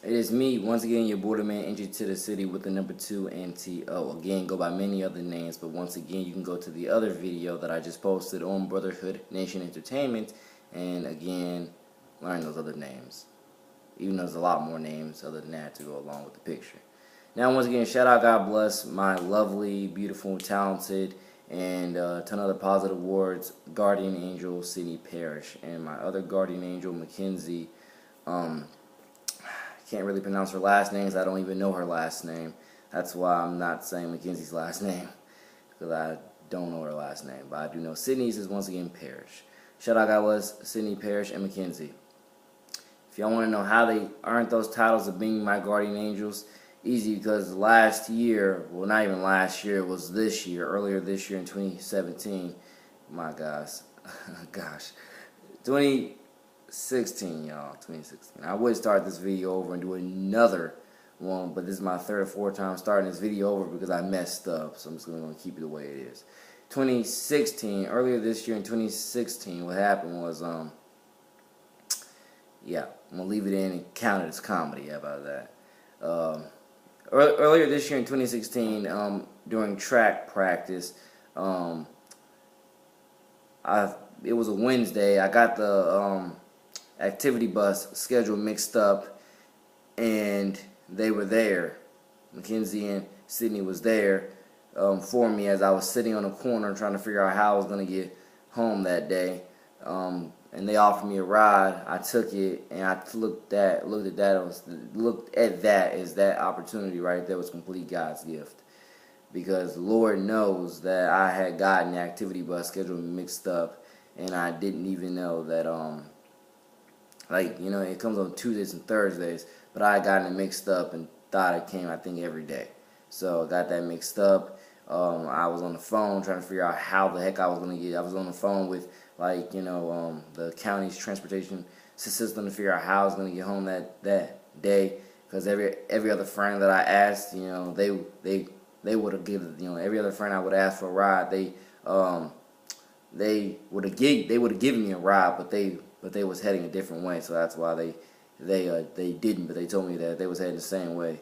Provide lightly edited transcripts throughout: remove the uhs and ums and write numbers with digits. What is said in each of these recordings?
It is me, once again, your borderman, entry to the city with the number 2 NTO. Again, go by many other names, but once again, you can go to the other video that I just posted on Brotherhood Nation Entertainment, and again, learn those other names. Even though there's a lot more names other than that to go along with the picture. Now, once again, shout out, God bless my lovely, beautiful, talented, and a ton of other positive words, guardian angel, Sydney Parrish, and my other guardian angel, Mackenzie. Can't really pronounce her last name because I don't even know her last name. That's why I'm not saying Mackenzie's last name, because I don't know her last name. But I do know Sydney's is once again Parrish. Shout out, God bless Sydney Parrish and Mackenzie. If y'all want to know how they earned those titles of being my guardian angels, easy, because last year, well, not even last year, it was this year, earlier this year in 2017. My gosh, 2016, y'all, 2016. I would start this video over and do another one, but this is my third or fourth time starting this video over because I messed up, so I'm just going to keep it the way it is. 2016, earlier this year in 2016, what happened was, yeah, I'm going to leave it in and count it as comedy. How about that? Earlier this year in 2016, during track practice, it was a Wednesday. I got the activity bus schedule mixed up, and they were there. Mackenzie and Sydney was there for me as I was sitting on a corner trying to figure out how I was going to get home that day. And they offered me a ride. I took it, and I looked at that as that opportunity right there was complete God's gift, because the Lord knows that I had gotten the activity bus schedule mixed up, and I didn't even know that like, you know, it comes on Tuesdays and Thursdays, but I had gotten it mixed up and thought it came, I think, every day. So I got that mixed up. I was on the phone trying to figure out how the heck I was going to get. I was on the phone with, like, you know, the county's transportation system to figure out how I was going to get home that day, because every other friend that I asked, you know, they would have given, you know, every other friend I would ask for a ride, they would have given me a ride, but they was heading a different way, so that's why they didn't. But they told me that they was heading the same way.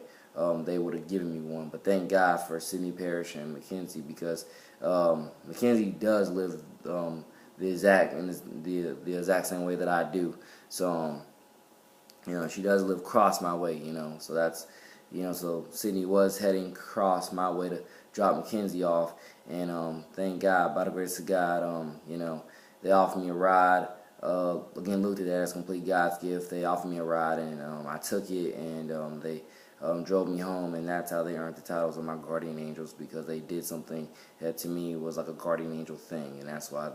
They would have given me one. But thank God for Sydney Parrish and Mackenzie, because Mackenzie does live the exact same way that I do. So you know, she does live cross my way. You know, so that's, you know, so Sydney was heading cross my way to drop Mackenzie off, and thank God, by the grace of God, you know, they offered me a ride. Again, looked at that as complete God's gift. They offered me a ride, and I took it, and they drove me home, and that's how they earned the titles of my guardian angels, because they did something that to me was like a guardian angel thing, and that's how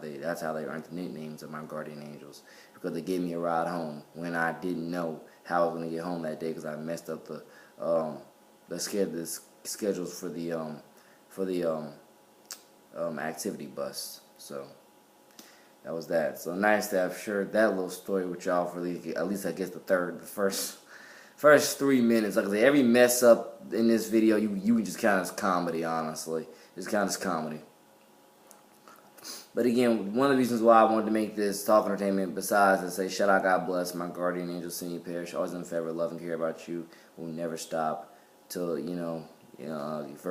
they earned the nicknames of my guardian angels, because they gave me a ride home when I didn't know how I was going to get home that day, because I messed up the schedules for the activity bus. So that was that. So nice to have shared that little story with y'all for at least I guess the first 3 minutes. Like I said, every mess up in this video, you can just count as comedy, honestly. Just count as comedy. But again, one of the reasons why I wanted to make this talk entertainment, besides to say shout out, God bless my guardian angel, Sydney Parrish, always in favor, love and care about you, will never stop till, you know, it's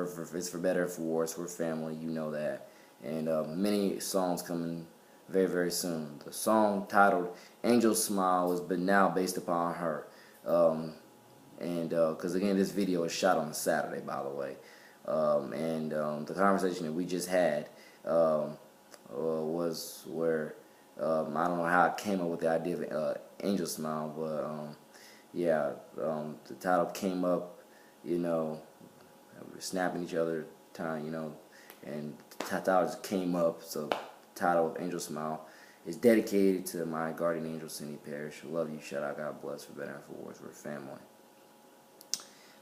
for better or for worse, we're family, you know that. And many songs coming very, very soon. The song titled Angel Smile is now based upon her. Because again, this video was shot on a Saturday, by the way. The conversation that we just had was where, I don't know how I came up with the idea of Angel Smile, but yeah, the title came up, you know, we were snapping each other time, you know, and the title just came up. So the title of Angel Smile is dedicated to my guardian angel, Sydney Parrish. Love you, shout out, God bless, for better and for worse, we're family.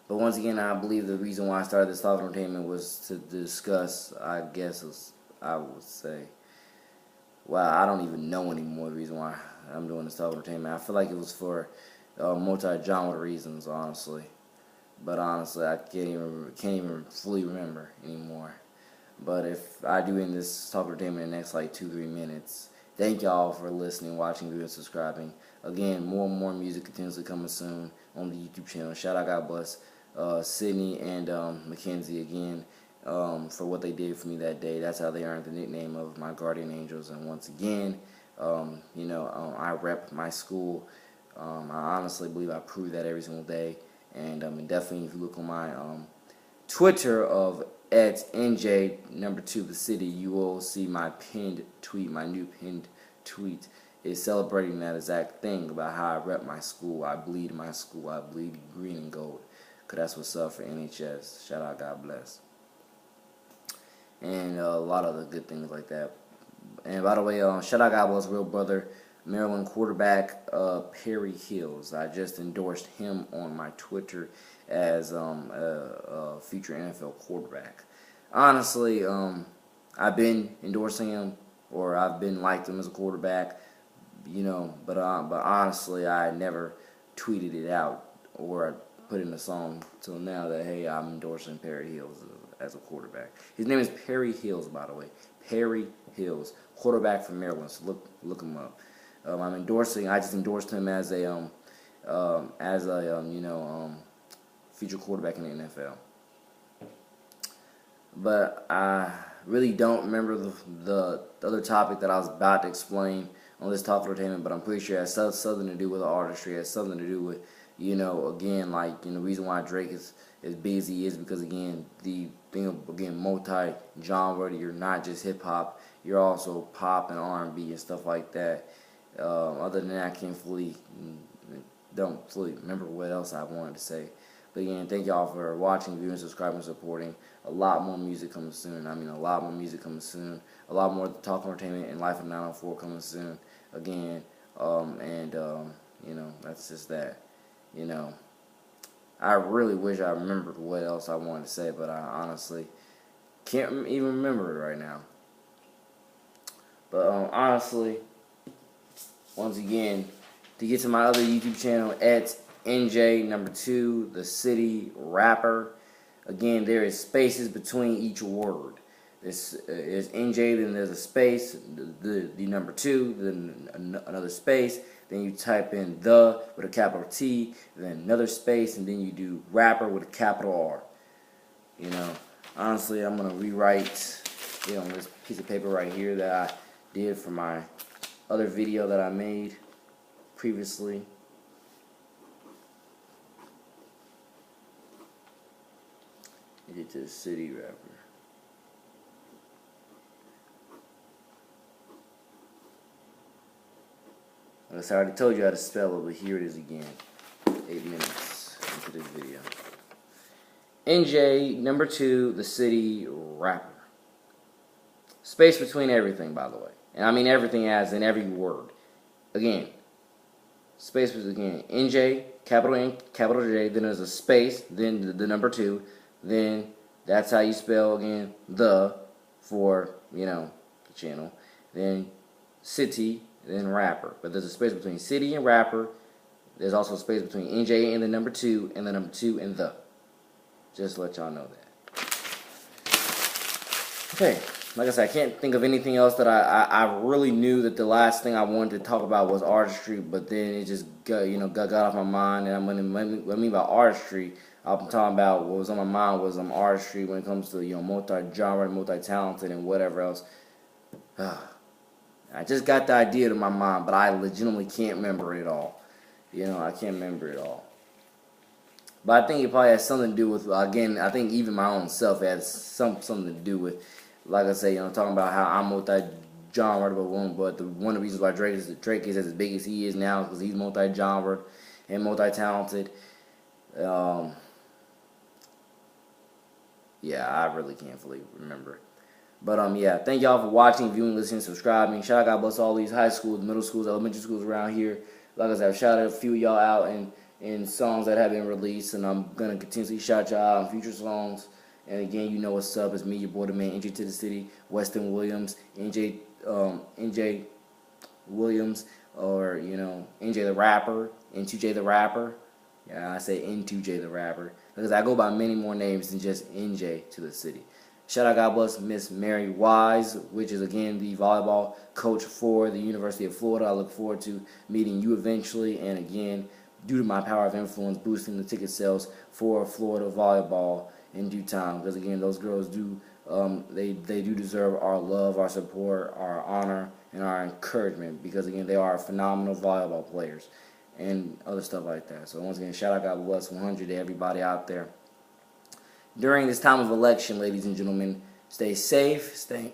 But once again, I believe the reason why I started this talk entertainment was to discuss, I guess I would say, well, I don't even know anymore the reason why I'm doing this talk entertainment. I feel like it was for multi-genre reasons, honestly. But honestly, I can't even fully remember anymore. But if I do end this talk entertainment in the next like 2-3 minutes, Thank y'all for listening, watching, viewing, subscribing. Again, more and more music continuously coming soon on the YouTube channel. Shout out, God bless Sydney and Mackenzie again for what they did for me that day. That's how they earned the nickname of my guardian angels. And once again, I rep my school. I honestly believe I prove that every single day. And definitely, if you look on my Twitter of @NJ2 the city, you will see my pinned tweet. My new pinned tweet is celebrating that exact thing about how I rep my school. I bleed my school. I bleed green and gold. Because that's what's up for NHS. Shout out, God bless. And a lot of other good things like that. And by the way, shout out, God bless, real brother, Maryland quarterback Perry Hills. I just endorsed him on my Twitter as a future NFL quarterback. Honestly, I've been endorsing him, or I've been liked him as a quarterback, but honestly, I never tweeted it out or put in a song till now that, hey, I'm endorsing Perry Hills as a quarterback. His name is Perry Hills, by the way. Perry Hills, quarterback from Maryland. So look him up. I just endorsed him as a future quarterback in the NFL. But I really don't remember the other topic that I was about to explain on this Talk Entertainment, but I'm pretty sure it has something to do with artistry. It has something to do with, the reason why Drake is as big as he is, because, again, the thing of, again, multi-genre, you're not just hip-hop, you're also pop and R&B and stuff like that. Other than that, I don't fully remember what else I wanted to say. But again, thank y'all for watching, viewing, subscribing, supporting. A lot more music coming soon. A lot more music coming soon. A lot more Talk Entertainment and Life of 904 coming soon. Again, that's just that. I really wish I remembered what else I wanted to say, but I honestly can't even remember it right now. But honestly, once again, to get to my other YouTube channel, @NJ2 the city rapper. Again, there is spaces between each word. This is NJ, then there's a space, the number 2, then another space, then you type in the with a capital T, then another space, and then you do rapper with a capital R. Honestly, I'm going to rewrite on this piece of paper right here that I did for my other video that I made previously. Get to the city rapper. I already told you how to spell it, but here it is again. 8 minutes into this video. NJ2 the city rapper. Space between everything, by the way. And I mean everything as in every word. Again, space between NJ, capital N, capital J, then there's a space, then the number 2, then that's how you spell, again, the for, the channel. Then city, then rapper. But there's a space between city and rapper. There's also a space between NJ and the number 2 and the number 2 and the. Just to let y'all know that. Okay, like I said, I can't think of anything else that I really knew that the last thing I wanted to talk about was artistry, but then it just got off my mind. And what I mean by artistry, I'm talking about what was on my mind was artistry when it comes to multi-genre, multi-talented, and whatever else. I just got the idea to my mind, but I legitimately can't remember it all. I can't remember it all. But I think it probably has something to do with, again, I think even my own self has something to do with, like I say, talking about how I'm multi-genre, but one of the reasons why Drake is as big as he is now is because he's multi-genre and multi-talented. Yeah, I really can't fully remember. But yeah, thank y'all for watching, viewing, listening, subscribing. Shout out, God bless all these high schools, middle schools, elementary schools around here. Like I said, I've shouted a few of y'all out in songs that have been released, and I'm gonna continuously shout y'all out in future songs. And again, you know what's up. It's me, your boy, the man, NJ to the city, Weston Williams, NJ Williams, or NJ the rapper, N2J the rapper. Yeah, I say N2J the rapper because I go by many more names than just NJ to the city. Shout out, God bless, Miss Mary Wise, which is, again, the volleyball coach for the University of Florida. I look forward to meeting you eventually, and again, due to my power of influence, boosting the ticket sales for Florida volleyball in due time. Because, again, those girls do, they do deserve our love, our support, our honor, and our encouragement. Because, again, they are phenomenal volleyball players and other stuff like that. So, once again, shout out, God bless 100 to everybody out there. During this time of election, ladies and gentlemen, stay safe, stay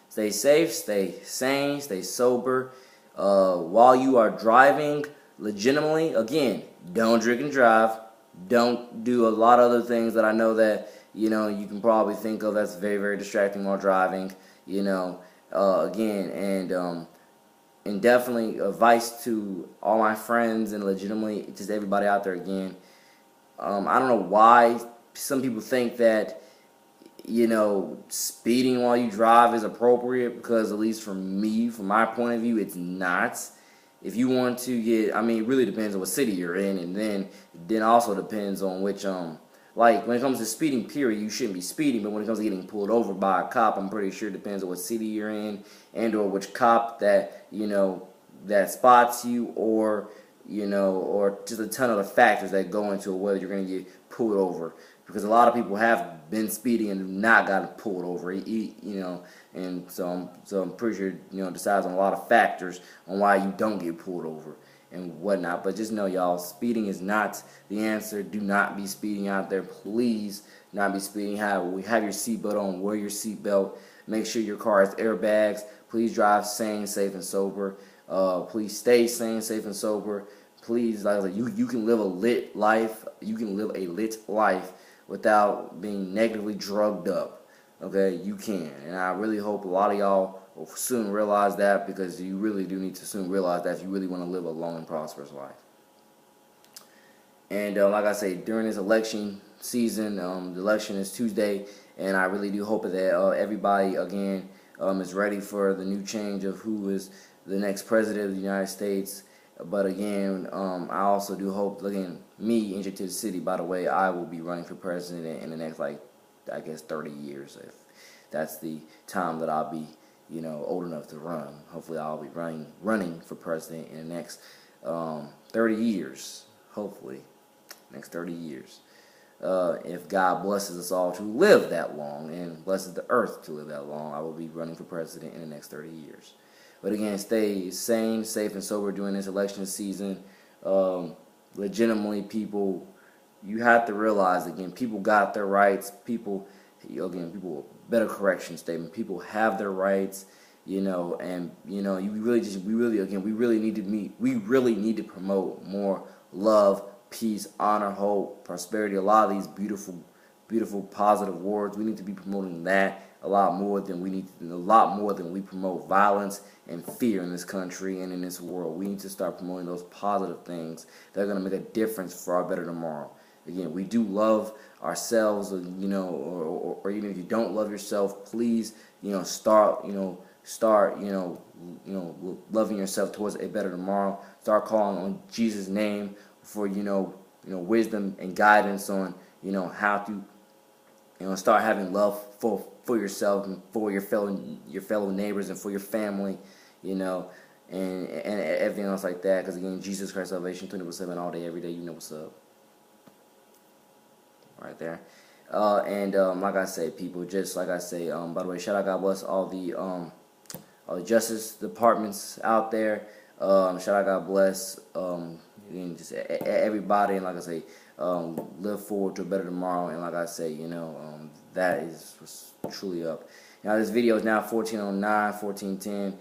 safe, stay sane, stay sober. While you are driving, legitimately, again, don't drink and drive. Don't do a lot of other things that I know that, you can probably think of that's very, very distracting while driving, again, and definitely advice to all my friends and legitimately just everybody out there again. I don't know why some people think that, speeding while you drive is appropriate, because at least for me, from my point of view, it's not. If you want to get, it really depends on what city you're in, and then also depends on which, like when it comes to speeding, period, you shouldn't be speeding, but when it comes to getting pulled over by a cop, I'm pretty sure it depends on what city you're in, and or which cop that, that spots you, or just a ton of the factors that go into whether you're going to get pulled over. Because a lot of people have been speeding and have not gotten pulled over, and so I'm pretty sure, decides on a lot of factors on why you don't get pulled over and whatnot. But just know, y'all, speeding is not the answer. Do not be speeding out there. Please not be speeding. Have your seatbelt on. Wear your seatbelt. Make sure your car has airbags. Please drive sane, safe, and sober. Please stay sane, safe, and sober. Please, like you can live a lit life. You can live a lit life without being negatively drugged up. Okay, you can. And I really hope a lot of y'all will soon realize that, because you really do need to soon realize that if you really want to live a long and prosperous life. And like I say, during this election season, the election is Tuesday, and I really do hope that everybody, again, is ready for the new change of who is the next president of the United States. But again, I also do hope, again, me, NJ to the City, by the way, I will be running for president in the next, 30 years. If that's the time that I'll be, old enough to run. Hopefully I'll be running for president in the next 30 years. Hopefully, next 30 years. If God blesses us all to live that long and blesses the earth to live that long, I will be running for president in the next 30 years. But again, stay sane, safe, and sober during this election season. Legitimately, people, you have to realize, again, people got their rights. Better correction statement. People have their rights, and we really need to promote more love, peace, honor, hope, prosperity. A lot of these beautiful, positive words. We need to be promoting that a lot more than we promote violence and fear in this country and in this world. We need to start promoting those positive things that are going to make a difference for our better tomorrow. Again, we do love ourselves, or even if you don't love yourself, please, start loving yourself towards a better tomorrow. Start calling on Jesus' name for, wisdom and guidance on, how to, start having love for yourself and for your fellow neighbors and for your family, and everything else like that. Because again, Jesus Christ salvation 24/7 all day, every day. You know what's up. Right there. Like I say, people, just like I say, by the way, shout out, God bless all the justice departments out there. Shout out, God bless just everybody, and like I say, live forward to a better tomorrow. And like I say, that is truly up. Now this video is now 14:09, 14:10.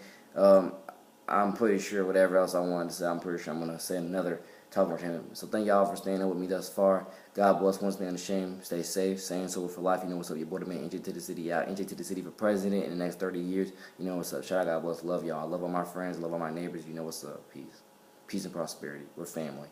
I'm pretty sure whatever else I wanted to say, I'm pretty sure I'm gonna say another talk more time. So thank y'all for staying up with me thus far. God bless, once again, unashamed. Stay safe, sane, sober for life. You know what's up. Your boy, the man, NJ to the City out. NJ to the City for president in the next 30 years. You know what's up. Shout out, God bless. Love y'all. Love all my friends. Love all my neighbors. You know what's up. Peace. Peace and prosperity. We're family.